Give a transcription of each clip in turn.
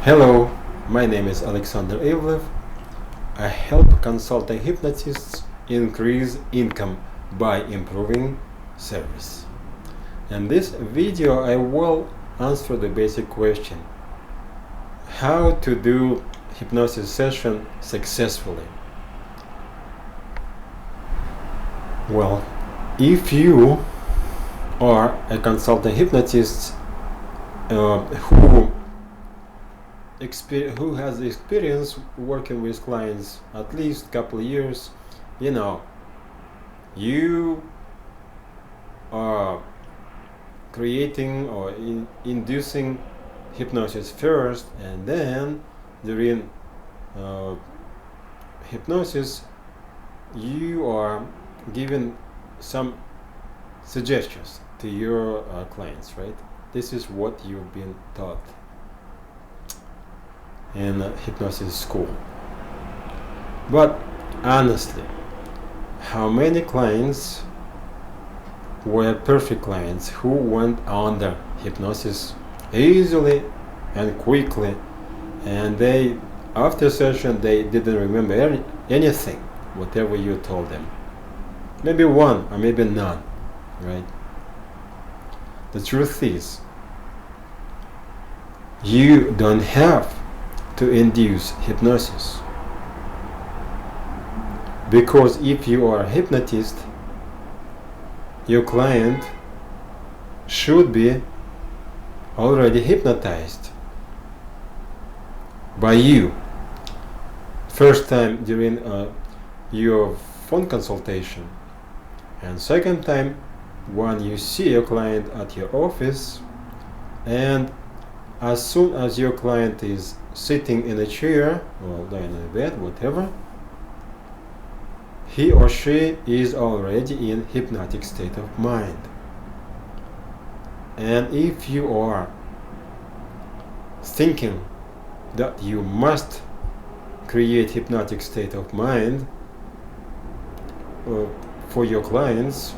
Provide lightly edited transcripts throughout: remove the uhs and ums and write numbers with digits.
Hello, my name is Alexander Ivlev. I help consulting hypnotists increase income by improving service. In this video, I will answer the basic question: how to do hypnosis session successfully. Well, if you are a consulting hypnotist who has experience working with clients at least a couple of years, you are creating or inducing hypnosis first, and then during hypnosis you are giving some suggestions to your clients, right? This is what you've been taught in hypnosis school. But honestly, how many clients were perfect clients who went under hypnosis easily and quickly, and they after session they didn't remember anything whatever you told them? Maybe one or maybe none, right? The truth is, you don't have to induce hypnosis, because if you are a hypnotist, your client should be already hypnotized by you. First time during your phone consultation, and second time when you see your client at your office, and as soon as your client is sitting in a chair or lying in a bed, whatever, he or she is already in hypnotic state of mind. And if you are thinking that you must create hypnotic state of mind for your clients,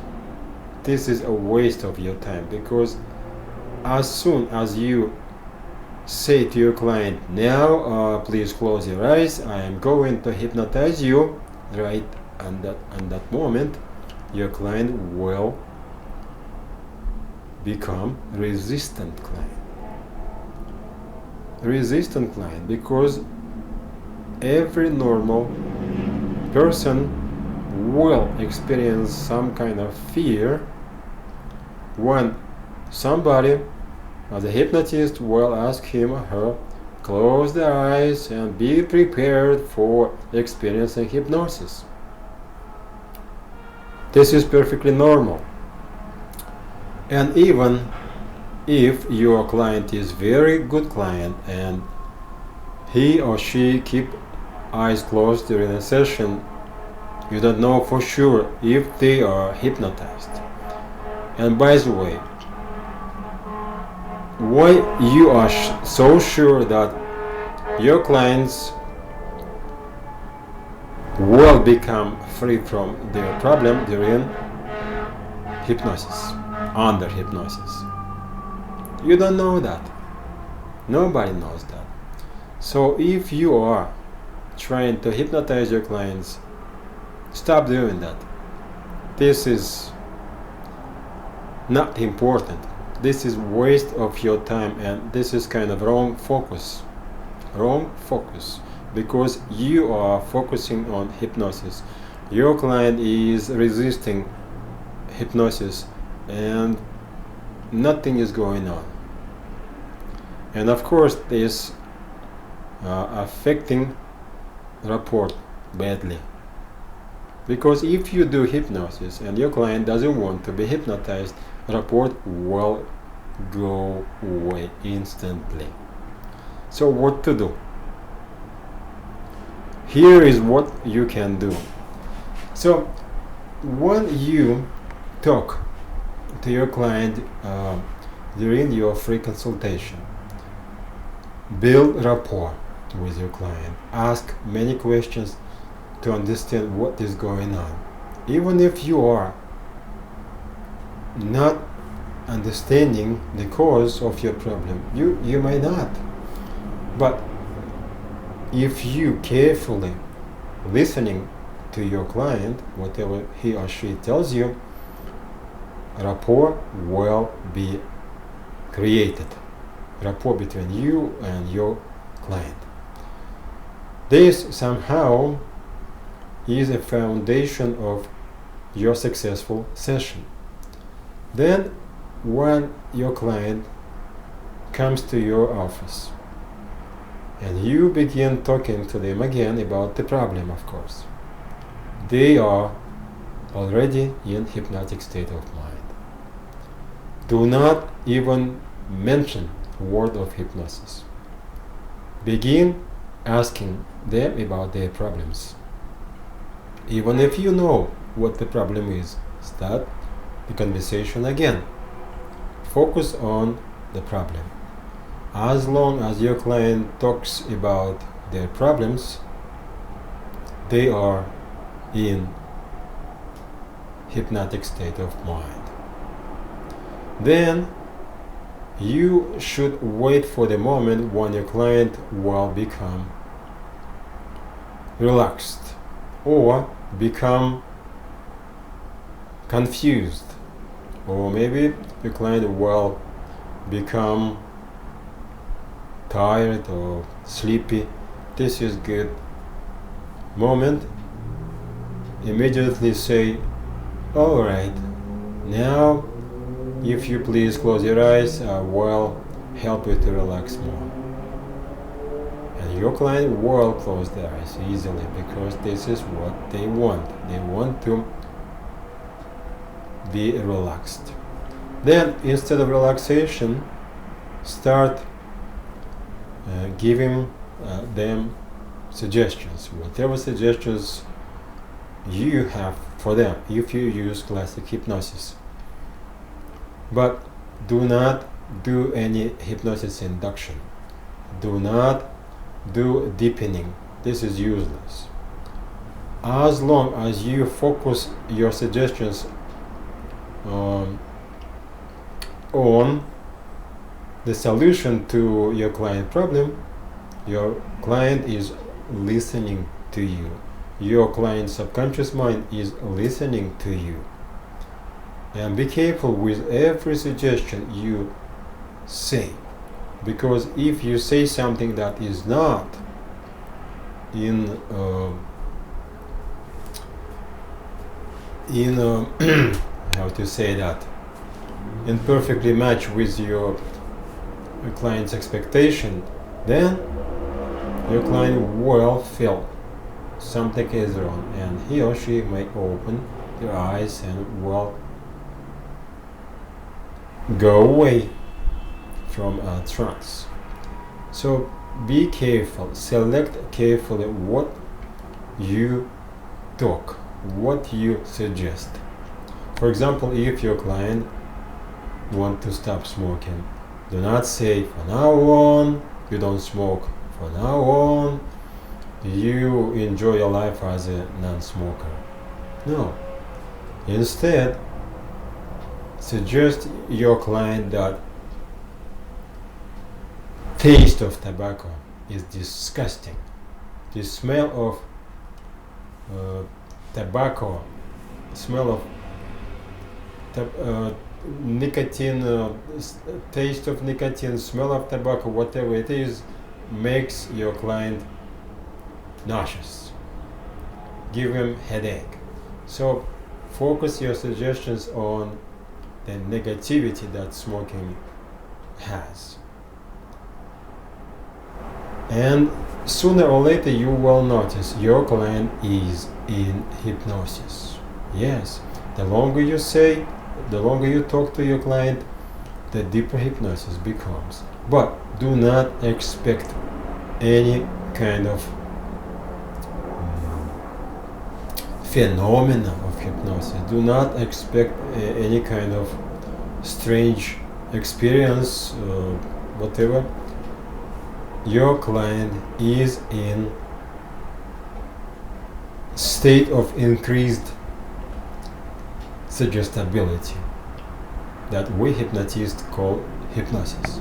this is a waste of your time, because as soon as you say to your client, now please close your eyes, I am going to hypnotize you, right? And that moment your client will become resistant client, because every normal person will experience some kind of fear when somebody, as a hypnotist, will ask him or her, close the eyes and be prepared for experiencing hypnosis. This is perfectly normal. And even if your client is very good client and he or she keep eyes closed during a session, you don't know for sure if they are hypnotized. And by the way, why you are so sure that your clients will become free from their problem during hypnosis, under hypnosis? You don't know that. Nobody knows that. So if you are trying to hypnotize your clients, stop doing that. This is not important. This is waste of your time, and this is kind of wrong focus, because you are focusing on hypnosis. Your client is resisting hypnosis and nothing is going on. And of course this affecting rapport badly, because if you do hypnosis and your client doesn't want to be hypnotized, rapport will go away instantly. So what to do? Here is what you can do. So when you talk to your client during your free consultation, build rapport with your client. Ask many questions to understand what is going on. Even if you are not understanding the cause of your problem, you may not, But if you carefully listening to your client, whatever he or she tells you, rapport will be created. Rapport between you and your client. This somehow is a foundation of your successful session. Then when your client comes to your office and you begin talking to them again about the problem, of course, they are already in hypnotic state of mind. Do not even mention word of hypnosis. Begin asking them about their problems. Even if you know what the problem is, start the conversation again. Focus on the problem. As long as your client talks about their problems, they are in hypnotic state of mind. Then you should wait for the moment when your client will become relaxed or become confused, or maybe your client will become tired or sleepy. This is good moment. Immediately say, all right, now if you please close your eyes, I will help you to relax more. And your client will close their eyes easily because this is what they want. They want to be relaxed. Then instead of relaxation, start giving them suggestions, whatever suggestions you have for them if you use classic hypnosis. But do not do any hypnosis induction. Do not do deepening. This is useless. As long as you focus your suggestions on the solution to your client problem, your client is listening to you. Your client's subconscious mind is listening to you. And be careful with every suggestion you say, because if you say something that is not in how to say that, in perfectly match with your client's expectation, then your client will feel something is wrong, and he or she may open their eyes and will go away from a trance. So be careful, select carefully what you talk, what you suggest. For example, if your client wants to stop smoking, do not say from now on you don't smoke, from now on you enjoy your life as a non-smoker. No. Instead, suggest your client that taste of tobacco is disgusting. The smell of tobacco, smell of nicotine, taste of nicotine, smell of tobacco, whatever it is, makes your client nauseous. Give him headache. So focus your suggestions on the negativity that smoking has. And sooner or later you will notice your client is in hypnosis. Yes, the longer you say, the longer you talk to your client, the deeper hypnosis becomes. But do not expect any kind of phenomena of hypnosis. Do not expect any kind of strange experience, whatever. Your client is in state of increased suggestibility that we hypnotists call hypnosis.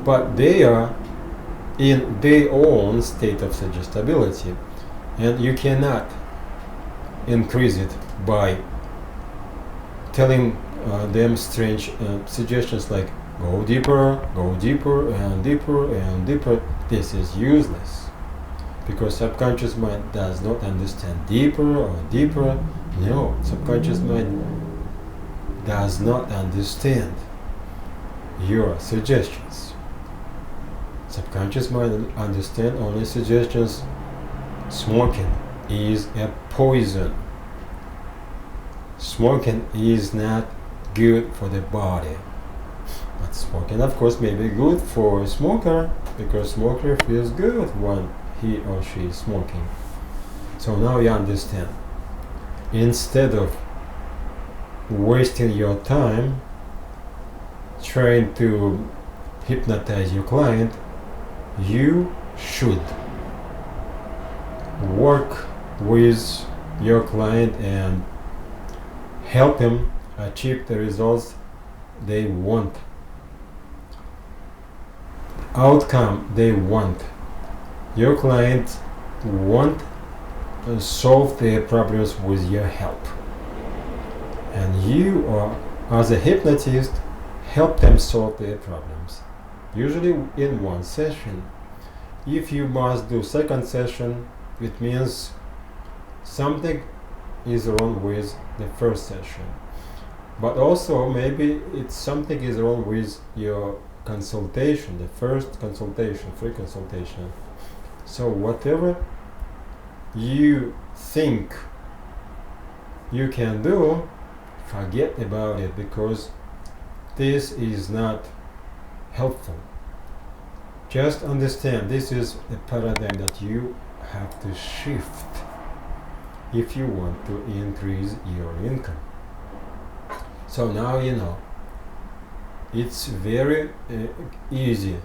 But they are in their own state of suggestibility, and you cannot increase it by telling them strange suggestions like go deeper and deeper and deeper. This is useless because subconscious mind does not understand deeper or deeper. No, subconscious mind does not understand your suggestions. Subconscious mind understands only suggestions. Smoking is a poison. Smoking is not good for the body. But smoking, of course, may be good for a smoker because smoker feels good when he or she is smoking. So now you understand. Instead of wasting your time trying to hypnotize your client, you should work with your client and help him achieve the results they want, outcome they want. Your client want to solve their problems with your help, and you are, as a hypnotist, help them solve their problems, usually in one session. If you must do second session, it means something is wrong with the first session. But also maybe it's something is wrong with your consultation, the first consultation, free consultation. So whatever you think you can do, forget about it because this is not helpful. Just understand this is a paradigm that you have to shift if you want to increase your income. So now you know it's very easy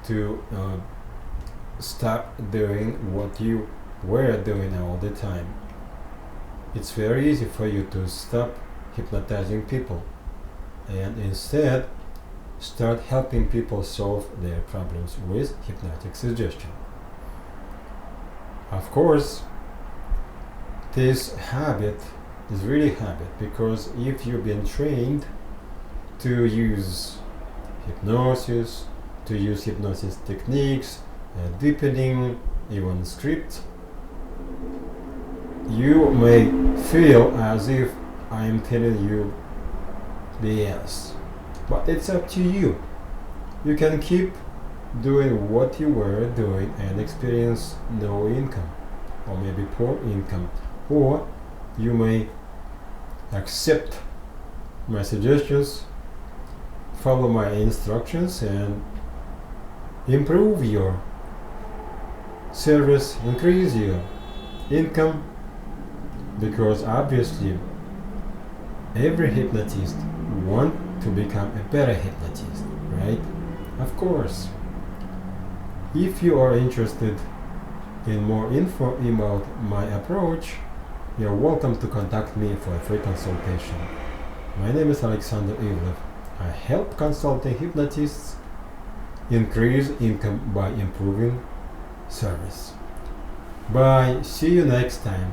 to stop doing what you were doing all the time. It's very easy for you to stop hypnotizing people and instead start helping people solve their problems with hypnotic suggestion. Of course, this habit is really habit because if you've been trained to use hypnosis, to use hypnosis techniques, deepening, even script, you may feel as if I am telling you BS. But it's up to you. You can keep doing what you were doing and experience no income, or maybe poor income, or you may accept my suggestions, follow my instructions, and improve your service, increase your income, because obviously every hypnotist wants to become a better hypnotist, right? Of course. If you are interested in more info about my approach, you're welcome to contact me for a free consultation. My name is Alexander Ivlev. I help consulting hypnotists increase income by improving service. Bye. See you next time.